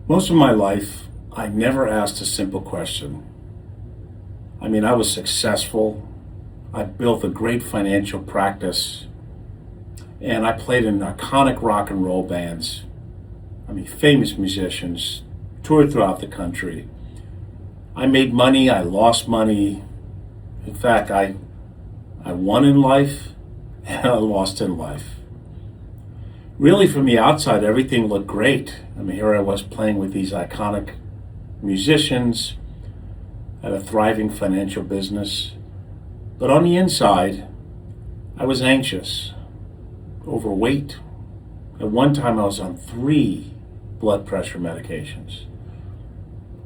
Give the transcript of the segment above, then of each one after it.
Most of my life, I never asked a simple question. I was successful. I built a great financial practice, and I played in iconic rock and roll bands. Famous musicians, toured throughout the country. I made money, I lost money. In fact, I won in life and I lost in life. Really, from the outside, everything looked great. Here I was playing with these iconic musicians, had a thriving financial business. But on the inside, I was anxious, overweight. At one time, I was on 3 blood pressure medications.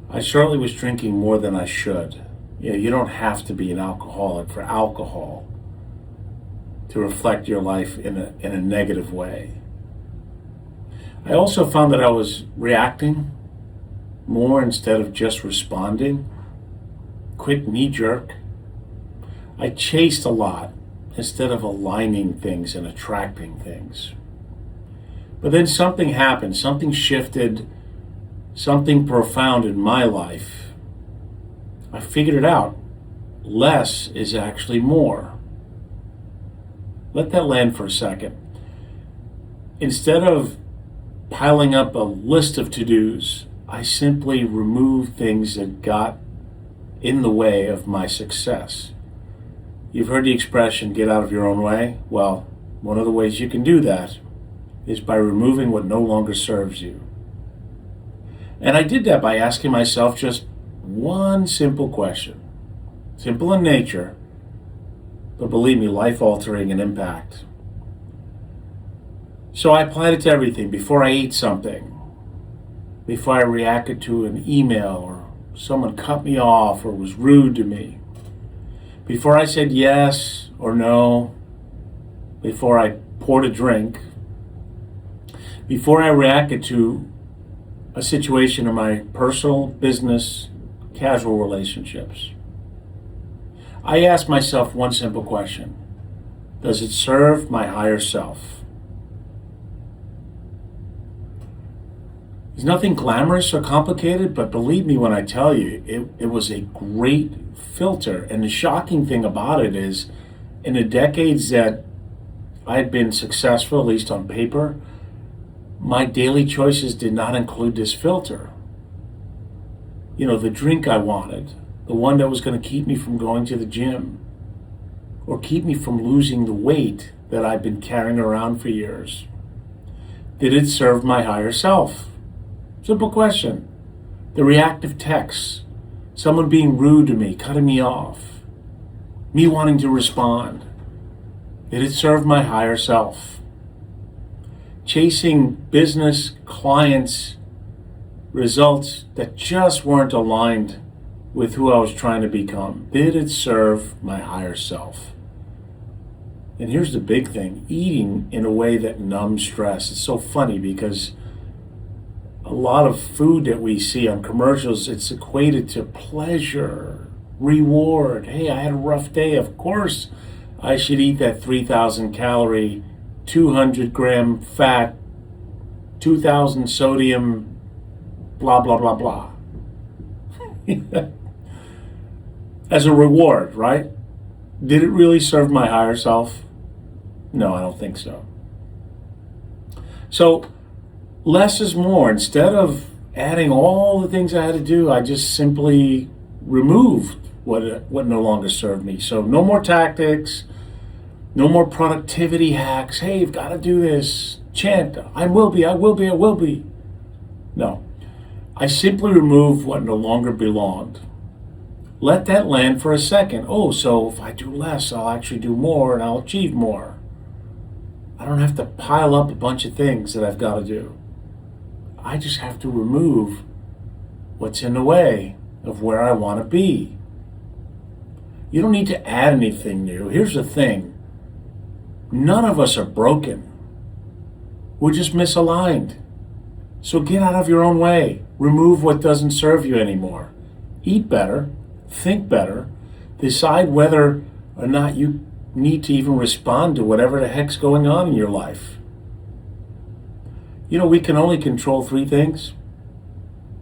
I certainly was drinking more than I should. You don't have to be an alcoholic for alcohol to reflect your life in a negative way. I also found that I was reacting more instead of just responding. Quick knee-jerk. I chased a lot instead of aligning things and attracting things. But then something happened, something shifted, something profound in my life. I figured it out. Less is actually more. Let that land for a second. Instead of piling up a list of to-dos, I simply removed things that got in the way of my success. You've heard the expression, get out of your own way? Well, one of the ways you can do that is by removing what no longer serves you. And I did that by asking myself just one simple question. Simple in nature, but believe me, life-altering in impact. So I applied it to everything. Before I ate something, before I reacted to an email or someone cut me off or was rude to me, before I said yes or no, before I poured a drink, before I reacted to a situation in my personal, business, casual relationships, I asked myself one simple question. Does it serve my higher self? It's nothing glamorous or complicated, but believe me when I tell you, it was a great filter. And the shocking thing about it is, in the decades that I had been successful, at least on paper, my daily choices did not include this filter. The drink I wanted, the one that was going to keep me from going to the gym, or keep me from losing the weight that I've been carrying around for years. Did it serve my higher self? Simple question. The reactive texts, someone being rude to me, cutting me off, me wanting to respond. Did it serve my higher self? Chasing business, clients, results that just weren't aligned with who I was trying to become. Did it serve my higher self? And here's the big thing, eating in a way that numbs stress. It's so funny because a lot of food that we see on commercials, it's equated to pleasure, reward. Hey, I had a rough day. Of course, I should eat that 3,000 calorie, 200 gram fat, 2,000 sodium, blah, blah, blah, blah. As a reward, right? Did it really serve my higher self? No, I don't think so. So, less is more. Instead of adding all the things I had to do, I just simply removed what no longer served me. So no more tactics, no more productivity hacks. Hey, you've got to do this. Chant, I will be, I will be, I will be. No. I simply removed what no longer belonged. Let that land for a second. Oh, so if I do less, I'll actually do more and I'll achieve more. I don't have to pile up a bunch of things that I've got to do. I just have to remove what's in the way of where I want to be. You don't need to add anything new. Here's the thing. None of us are broken. We're just misaligned. So get out of your own way. Remove what doesn't serve you anymore. Eat better. Think better. Decide whether or not you need to even respond to whatever the heck's going on in your life. We can only control 3 things.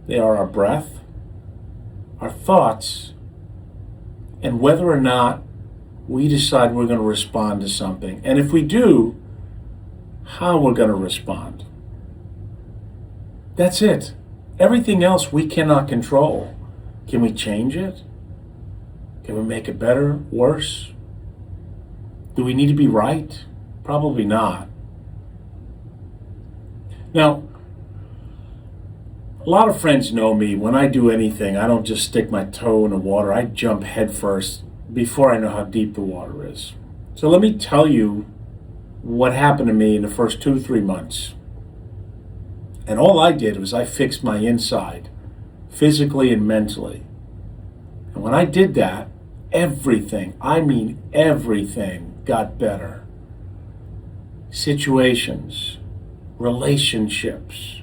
They are our breath, our thoughts, and whether or not we decide we're going to respond to something. And if we do, how we're going to respond. That's it. Everything else we cannot control. Can we change it? Can we make it better, worse? Do we need to be right? Probably not. Now, a lot of friends know me. When I do anything, I don't just stick my toe in the water. I jump head first before I know how deep the water is. So let me tell you what happened to me in the first 2-3 months. And all I did was I fixed my inside, physically and mentally. And when I did that, everything, I mean everything, got better. Situations, relationships,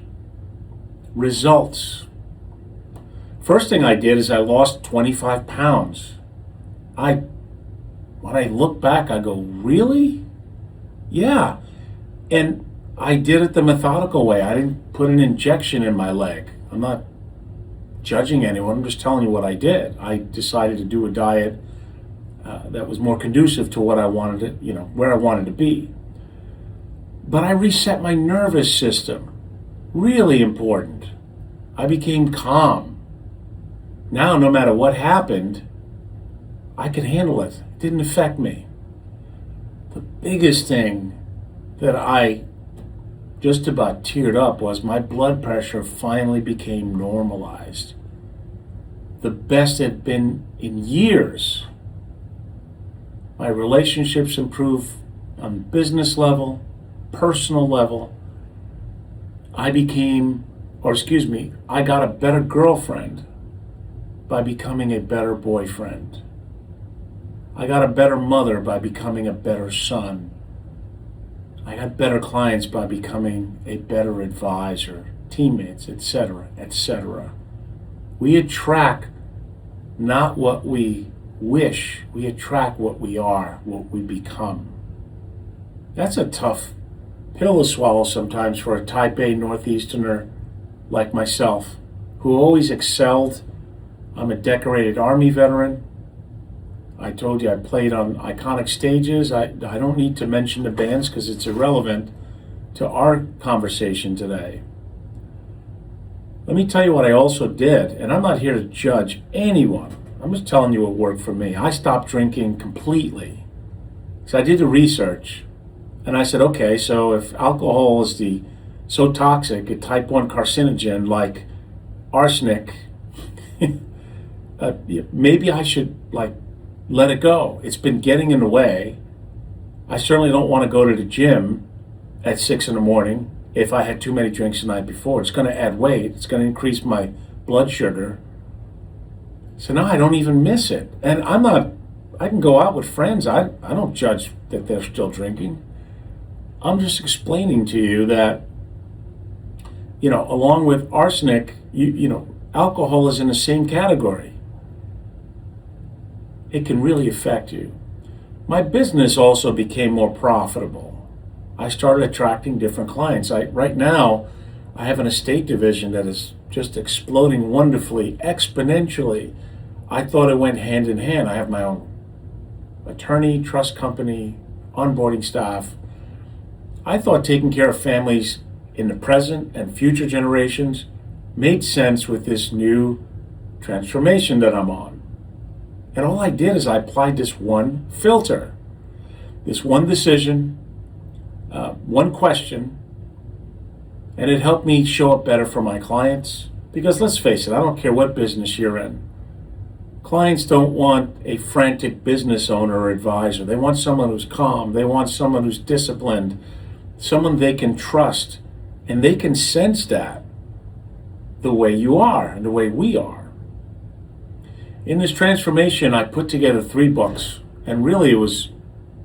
results. First thing I did is I lost 25 pounds. When I look back, I go, really? Yeah. And I did it the methodical way. I didn't put an injection in my leg. I'm not judging anyone. I'm just telling you what I did. I decided to do a diet that was more conducive to what I wanted to, where I wanted to be. But I reset my nervous system. Really important. I became calm. Now, no matter what happened, I could handle it. It didn't affect me. The biggest thing that I just about teared up was my blood pressure finally became normalized. The best it had been in years. My relationships improved on business level, personal level. I got a better girlfriend by becoming a better boyfriend. I got a better mother by becoming a better son. I got better clients by becoming a better advisor, teammates, etc., etc. We attract not what we wish, we attract what we are, what we become. That's a tough pill to swallow sometimes for a type A Northeasterner like myself, who always excelled. I'm a decorated Army veteran. I told you I played on iconic stages. I don't need to mention the bands because it's irrelevant to our conversation today. Let me tell you what I also did, and I'm not here to judge anyone. I'm just telling you what worked for me. I stopped drinking completely. So I did the research, and I said, okay, so if alcohol is so toxic, a type 1 carcinogen like arsenic, maybe I should let it go. It's been getting in the way. I certainly don't want to go to the gym at 6 in the morning if I had too many drinks the night before. It's going to add weight. It's going to increase my blood sugar. So now I don't even miss it. And I can go out with friends. I don't judge that they're still drinking. I'm just explaining to you that, along with arsenic, alcohol is in the same category. It can really affect you. My business also became more profitable. I started attracting different clients. Right now, I have an estate division that is just exploding wonderfully, exponentially. I thought it went hand in hand. I have my own attorney, trust company, onboarding staff. I thought taking care of families in the present and future generations made sense with this new transformation that I'm on. And all I did is I applied this one filter, this one decision, one question, and it helped me show up better for my clients. Because let's face it, I don't care what business you're in. Clients don't want a frantic business owner or advisor. They want someone who's calm. They want someone who's disciplined, someone they can trust, and they can sense that the way you are and the way we are. In this transformation, I put together 3 books, and really it was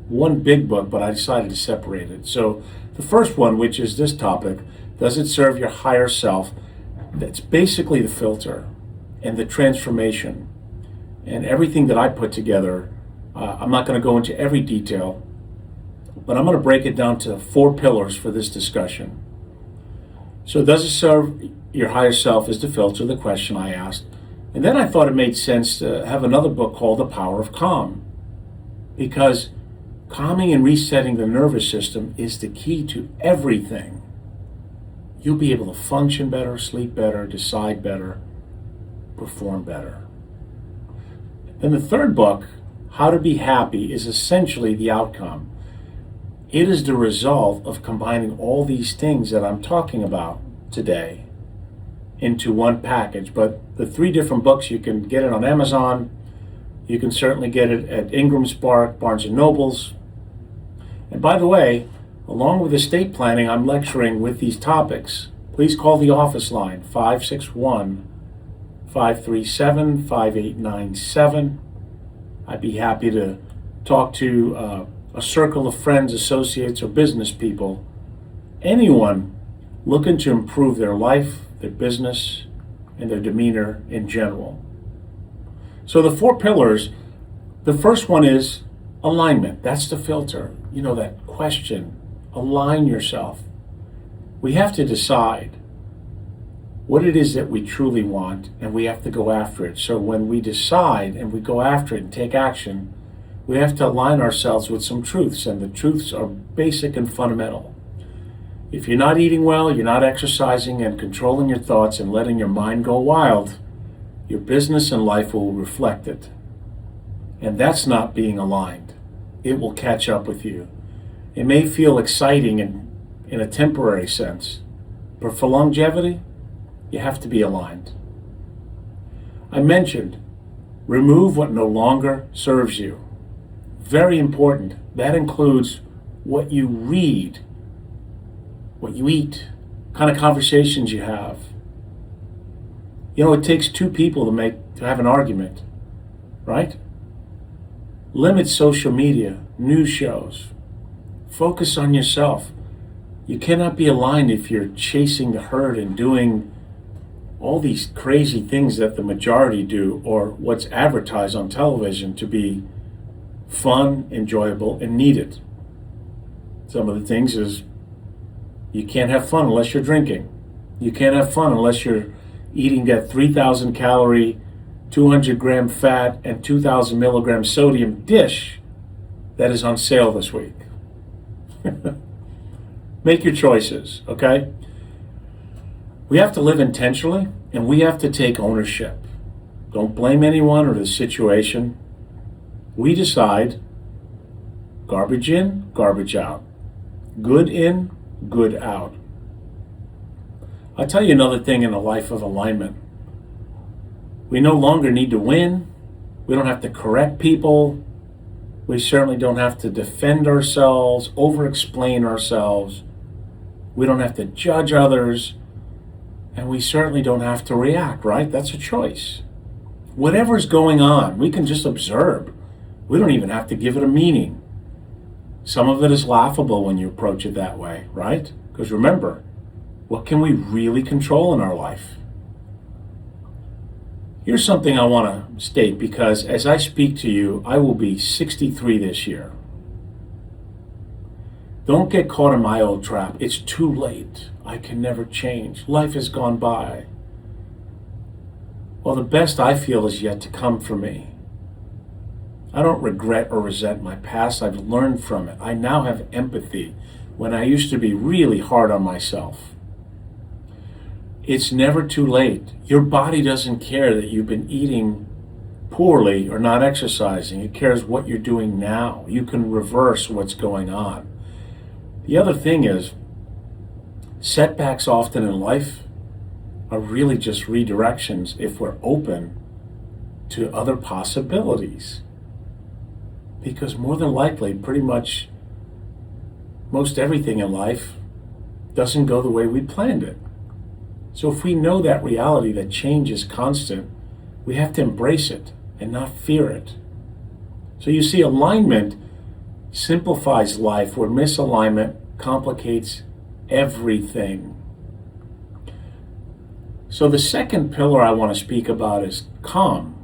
one big book, but I decided to separate it. So the first one, which is this topic, Does It Serve Your Higher Self? That's basically the filter and the transformation and everything that I put together. I'm not going to go into every detail, but I'm going to break it down to 4 pillars for this discussion. So does it serve your higher self is the filter, the question I asked. And then I thought it made sense to have another book called The Power of Calm, because calming and resetting the nervous system is the key to everything. You'll be able to function better, sleep better, decide better, perform better. Then the third book, How to Be Happy, is essentially the outcome. It is the result of combining all these things that I'm talking about today into one package. But the 3 different books, you can get it on Amazon. You can certainly get it at Ingram Spark, Barnes & Nobles. And by the way, along with estate planning, I'm lecturing with these topics. Please call the office line, 561-537-5897. I'd be happy to talk to a circle of friends, associates, or business people, anyone looking to improve their life, their business, and their demeanor in general. So the 4 pillars, the first one is alignment. That's the filter. You know, that question, align yourself. We have to decide what it is that we truly want, and we have to go after it. So when we decide and we go after it and take action, we have to align ourselves with some truths, and the truths are basic and fundamental. If you're not eating well, you're not exercising and controlling your thoughts and letting your mind go wild, your business and life will reflect it. And that's not being aligned. It will catch up with you. It may feel exciting in a temporary sense, but for longevity, you have to be aligned. I mentioned, remove what no longer serves you. Very important. That includes what you read, what you eat, kind of conversations you have. You know, it takes 2 people to have an argument, right? Limit social media, news shows. Focus on yourself. You cannot be aligned if you're chasing the herd and doing all these crazy things that the majority do, or what's advertised on television to be fun, enjoyable, and needed. Some of the things is you can't have fun unless you're drinking. You can't have fun unless you're eating that 3,000 calorie, 200 gram fat, and 2,000 milligram sodium dish that is on sale this week. Make your choices, okay? We have to live intentionally, and we have to take ownership. Don't blame anyone or the situation. We decide, garbage in, garbage out. Good in, good out. I'll tell you another thing in the life of alignment. We no longer need to win. We don't have to correct people. We certainly don't have to defend ourselves, over-explain ourselves. We don't have to judge others. And we certainly don't have to react, right? That's a choice. Whatever's going on, we can just observe. We don't even have to give it a meaning. Some of it is laughable when you approach it that way, right? Because remember, what can we really control in our life? Here's something I want to state, because as I speak to you, I will be 63 this year. Don't get caught in my old trap. It's too late. I can never change. Life has gone by. Well, the best I feel is yet to come for me. I don't regret or resent my past. I've learned from it. I now have empathy when I used to be really hard on myself. It's never too late. Your body doesn't care that you've been eating poorly or not exercising. It cares what you're doing now. You can reverse what's going on. The other thing is, setbacks often in life are really just redirections if we're open to other possibilities. Because more than likely, pretty much most everything in life doesn't go the way we planned it. So if we know that reality, that change is constant, we have to embrace it and not fear it. So you see, alignment simplifies life where misalignment complicates everything. So the second pillar I want to speak about is calm.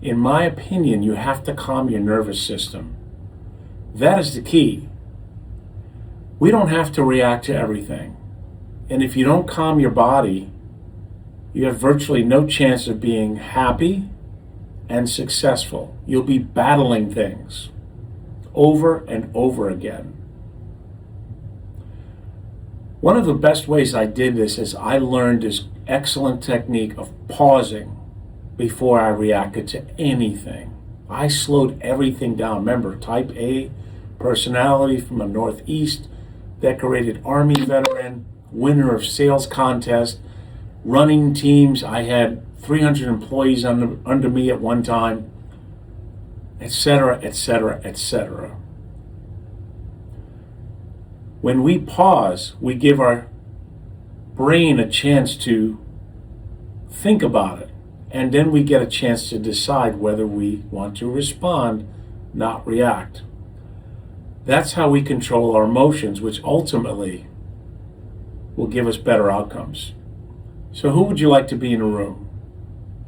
In my opinion, you have to calm your nervous system. That is the key. We don't have to react to everything. And if you don't calm your body, you have virtually no chance of being happy and successful. You'll be battling things over and over again. One of the best ways I did this is I learned this excellent technique of pausing before I reacted to anything. I slowed everything down. Remember, type A personality from the Northeast, decorated Army veteran, winner of sales contest, running teams. I had 300 employees under me at one time, etc., etc., etc. When we pause, we give our brain a chance to think about it, and then we get a chance to decide whether we want to respond, not react. That's how we control our emotions, which ultimately will give us better outcomes. So who would you like to be in a room?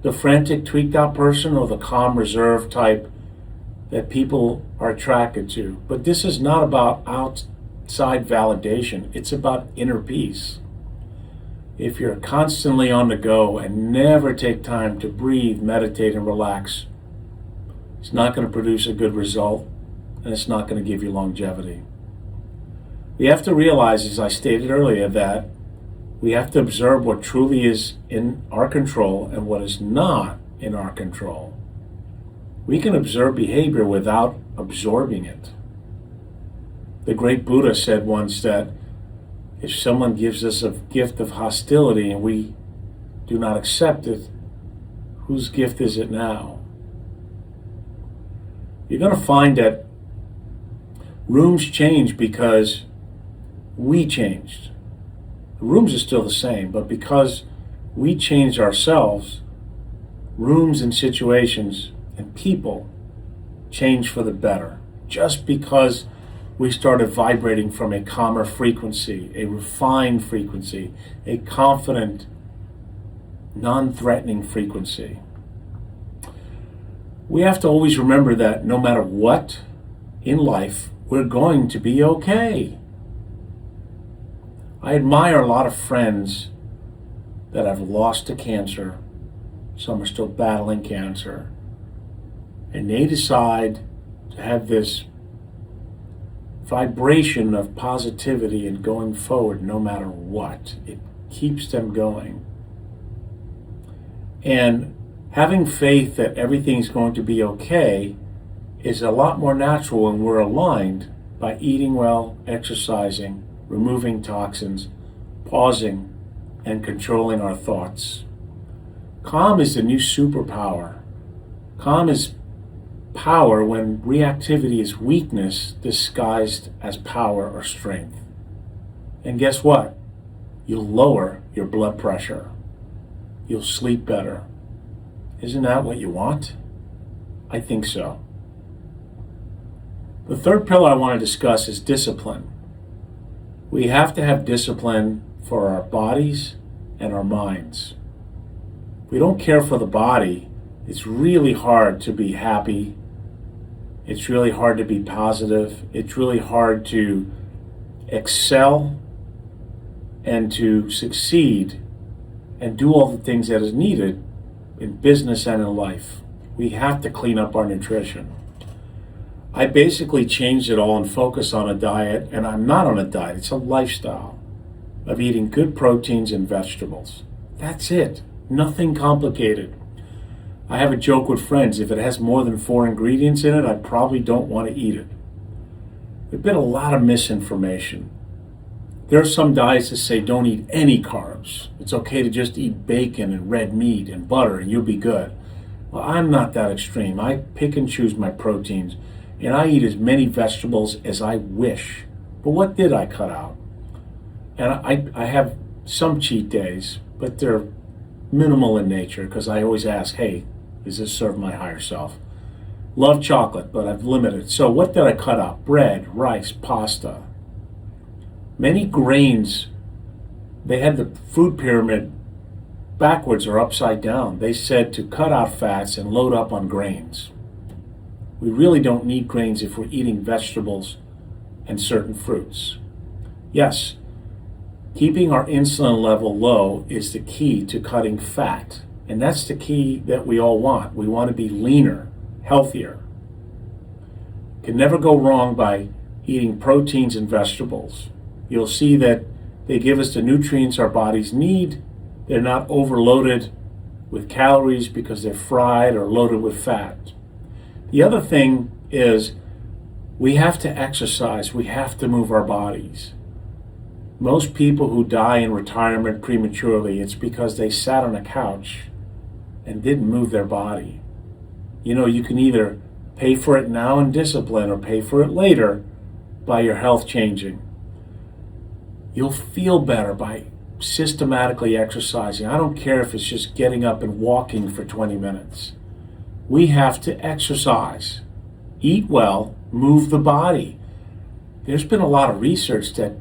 The frantic, tweaked out person or the calm, reserved type that people are attracted to? But this is not about outside validation. It's about inner peace. If you're constantly on the go and never take time to breathe, meditate, and relax, it's not going to produce a good result, and it's not going to give you longevity. We have to realize, as I stated earlier, that we have to observe what truly is in our control and what is not in our control. We can observe behavior without absorbing it. The great Buddha said once that if someone gives us a gift of hostility and we do not accept it, whose gift is it now? You're going to find that rooms change because we changed. The rooms are still the same, but because we changed ourselves, rooms and situations and people change for the better. Just because we started vibrating from a calmer frequency, a refined frequency, a confident, non-threatening frequency. We have to always remember that no matter what in life, we're going to be okay. I admire a lot of friends that have lost to cancer. Some are still battling cancer. And they decide to have this vibration of positivity and going forward no matter what. It keeps them going. And having faith that everything's going to be okay is a lot more natural when we're aligned by eating well, exercising, removing toxins, pausing, and controlling our thoughts. Calm is the new superpower. Calm is power when reactivity is weakness disguised as power or strength. And guess what? You'll lower your blood pressure. You'll sleep better. Isn't that what you want? I think so. The third pillar I want to discuss is discipline. We have to have discipline for our bodies and our minds. If we don't care for the body, it's really hard to be happy. It's really hard to be positive. It's really hard to excel and to succeed and do all the things that is needed in business and in life. We have to clean up our nutrition. I basically changed it all and focus on a diet, and I'm not on a diet. It's a lifestyle of eating good proteins and vegetables. That's it. Nothing complicated. I have a joke with friends. If it has more than 4 ingredients in it, I probably don't want to eat it. There's been a lot of misinformation. There are some diets that say don't eat any carbs. It's okay to just eat bacon and red meat and butter and you'll be good. Well, I'm not that extreme. I pick and choose my proteins, and I eat as many vegetables as I wish. But what did I cut out? And I have some cheat days, but they're minimal in nature because I always ask, hey, does this serve my higher self? Love chocolate, but I've limited. So what did I cut out? Bread, rice, pasta. Many grains, they had the food pyramid backwards or upside down. They said to cut out fats and load up on grains. We really don't need grains if we're eating vegetables and certain fruits. Yes, Keeping our insulin level low is the key to cutting fat. And that's the key that we all want. We want to be leaner, healthier. Can never go wrong by eating proteins and vegetables. You'll see that they give us the nutrients our bodies need. They're not overloaded with calories because they're fried or loaded with fat. The other thing is we have to exercise. We have to move our bodies. Most people who die in retirement prematurely, it's because they sat on a couch and didn't move their body. You know, you can either pay for it now in discipline or pay for it later by your health changing. You'll feel better by systematically exercising. I don't care if it's just getting up and walking for 20 minutes. We have to exercise. Eat well, move the body. There's been a lot of research that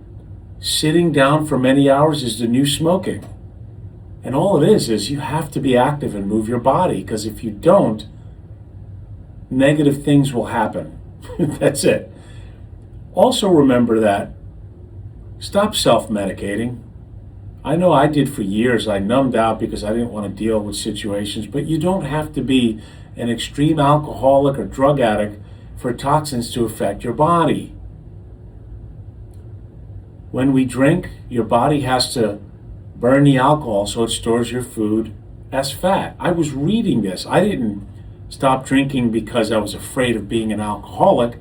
sitting down for many hours is the new smoking. And all it is you have to be active and move your body, because if you don't, negative things will happen. That's it. Also remember that stop self-medicating. I know I did for years. I numbed out because I didn't want to deal with situations, but you don't have to be an extreme alcoholic or drug addict for toxins to affect your body. When we drink, your body has to burn the alcohol so it stores your food as fat. I was reading this. I didn't stop drinking because I was afraid of being an alcoholic,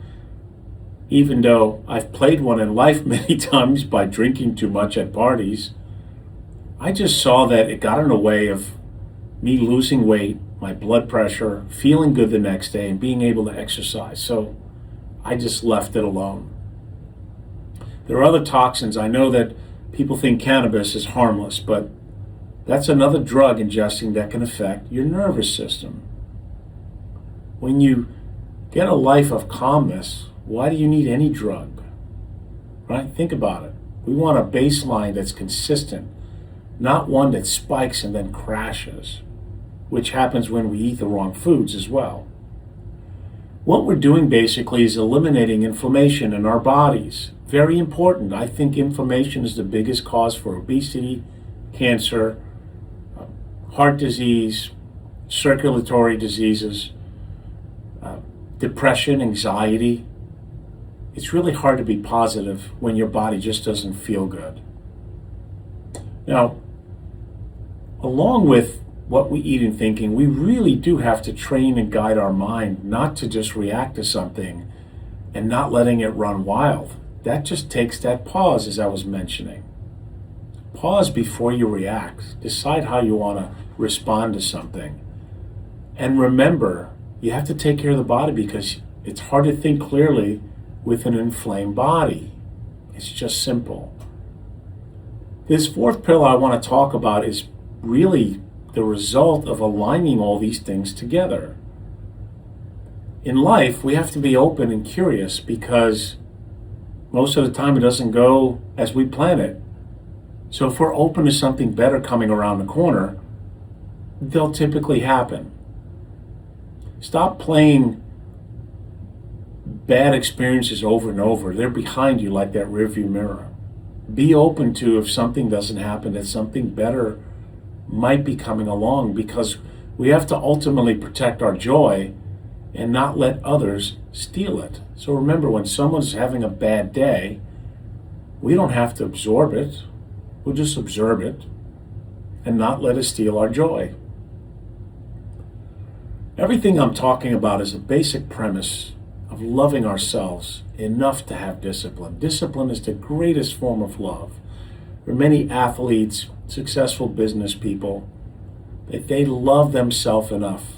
even though I've played one in life many times by drinking too much at parties. I just saw that it got in the way of me losing weight, my blood pressure, feeling good the next day, and being able to exercise. So I just left it alone. There are other toxins. I know that people think cannabis is harmless, but that's another drug ingesting that can affect your nervous system. When you get a life of calmness, why do you need any drug? Right? Think about it. We want a baseline that's consistent, not one that spikes and then crashes, which happens when we eat the wrong foods as well. What we're doing basically is eliminating inflammation in our bodies. Very important. I think inflammation is the biggest cause for obesity, cancer, heart disease, circulatory diseases, depression, anxiety. It's really hard to be positive when your body just doesn't feel good. Now, along with what we eat and thinking, we really do have to train and guide our mind not to just react to something and not letting it run wild. That just takes that pause, as I was mentioning. Pause before you react. Decide how you want to respond to something. And remember, you have to take care of the body because it's hard to think clearly with an inflamed body. It's just simple. This fourth pillar I want to talk about is really the result of aligning all these things together. In life, we have to be open and curious because most of the time it doesn't go as we plan it. So if we're open to something better coming around the corner, they'll typically happen. Stop playing bad experiences over and over. They're behind you like that rearview mirror. Be open to, if something doesn't happen, that something better might be coming along, because we have to ultimately protect our joy and not let others steal it. So remember, when someone's having a bad day, we don't have to absorb it. We'll just observe it and not let it steal our joy. Everything I'm talking about is a basic premise of loving ourselves enough to have discipline. Discipline is the greatest form of love. There are many athletes, successful business people, that they love themselves enough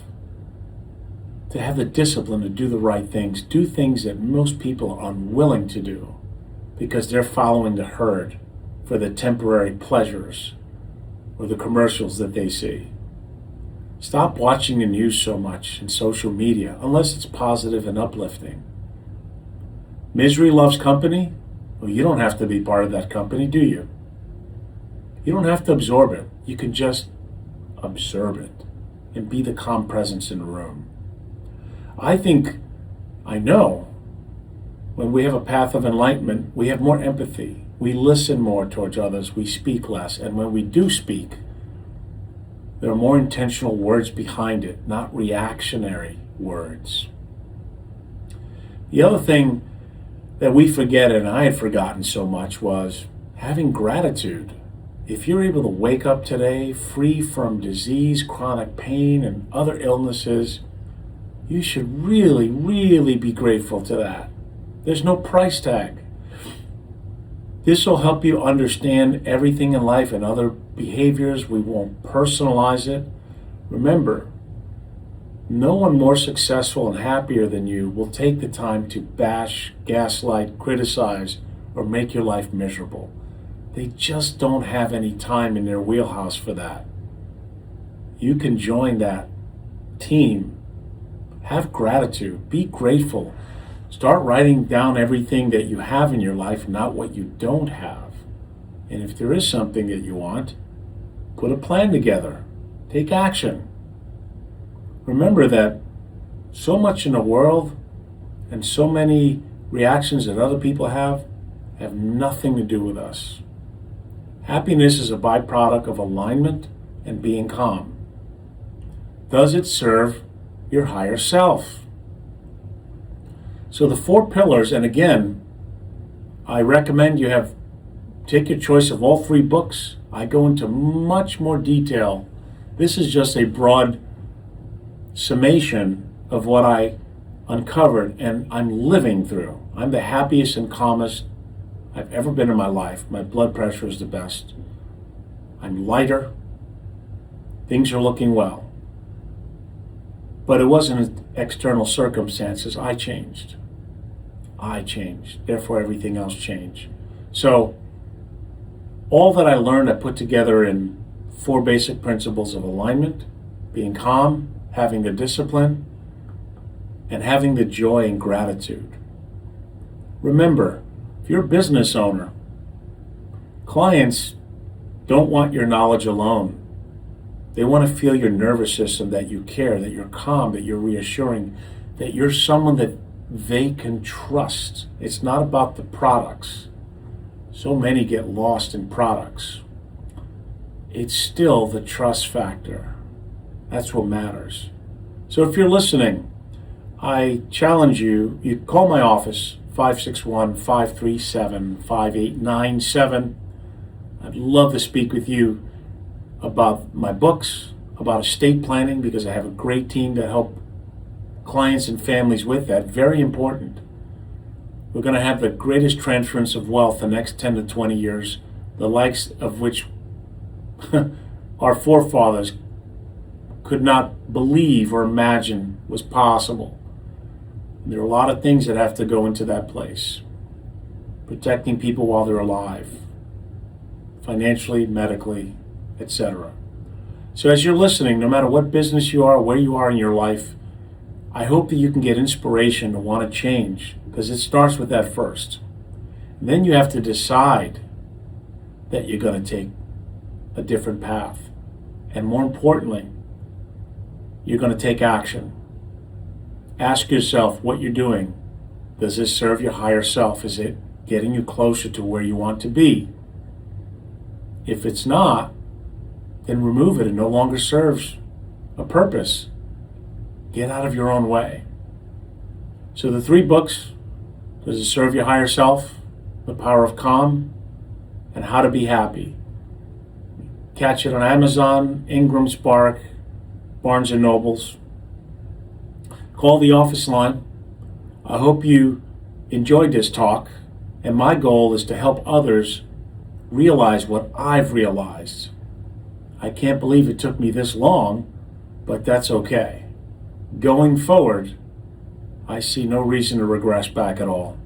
to have the discipline to do the right things, do things that most people are unwilling to do because they're following the herd for the temporary pleasures or the commercials that they see. Stop watching the news so much and social media unless it's positive and uplifting. Misery loves company. Well, you don't have to be part of that company, do you? You don't have to absorb it. You can just observe it and be the calm presence in the room. I know, when we have a path of enlightenment, we have more empathy. We listen more towards others. We speak less. And when we do speak, there are more intentional words behind it, not reactionary words. The other thing that we forget, and I had forgotten so much, was having gratitude. If you're able to wake up today free from disease, chronic pain, and other illnesses, you should really, really be grateful to that. There's no price tag. This will help you understand everything in life and other behaviors. We won't personalize it. Remember, no one more successful and happier than you will take the time to bash, gaslight, criticize, or make your life miserable. They just don't have any time in their wheelhouse for that. You can join that team. Have gratitude. Be grateful. Start writing down everything that you have in your life, not what you don't have. And if there is something that you want, put a plan together. Take action. Remember that so much in the world and so many reactions that other people have nothing to do with us. Happiness is a byproduct of alignment and being calm. Does it serve your higher self? So the 4 pillars, and again, I recommend you take your choice of all 3 books. I go into much more detail. This is just a broad summation of what I uncovered and I'm living through. I'm the happiest and calmest I've ever been in my life. My blood pressure is the best. I'm lighter. Things are looking well. But it wasn't external circumstances. I changed. Therefore, everything else changed. So, all that I learned, I put together in 4 basic principles of alignment: being calm, having the discipline, and having the joy and gratitude. Remember, if you're a business owner, clients don't want your knowledge alone. They want to feel your nervous system, that you care, that you're calm, that you're reassuring, that you're someone that they can trust. It's not about the products. So many get lost in products. It's still the trust factor. That's what matters. So if you're listening, I challenge you, you call my office, 561-537-5897. I'd love to speak with you about my books, about estate planning, because I have a great team to help clients and families with that. Very important. We're going to have the greatest transference of wealth the next 10 to 20 years, the likes of which our forefathers could not believe or imagine was possible. There are a lot of things that have to go into that place. Protecting people while they're alive, financially, medically, etc. So as you're listening, no matter what business you are, where you are in your life, I hope that you can get inspiration to want to change, because it starts with that first. And then you have to decide that you're going to take a different path. And more importantly, you're going to take action. Ask yourself what you're doing. Does this serve your higher self? Is it getting you closer to where you want to be? If it's not, then remove it. It no longer serves a purpose. Get out of your own way. So the 3 books: Does it serve your higher self? The Power of Calm, and How to Be Happy. Catch it on Amazon, Ingram Spark, Barnes & Nobles. Call the office line. I hope you enjoyed this talk, and my goal is to help others realize what I've realized. I can't believe it took me this long, but that's okay. Going forward, I see no reason to regress back at all.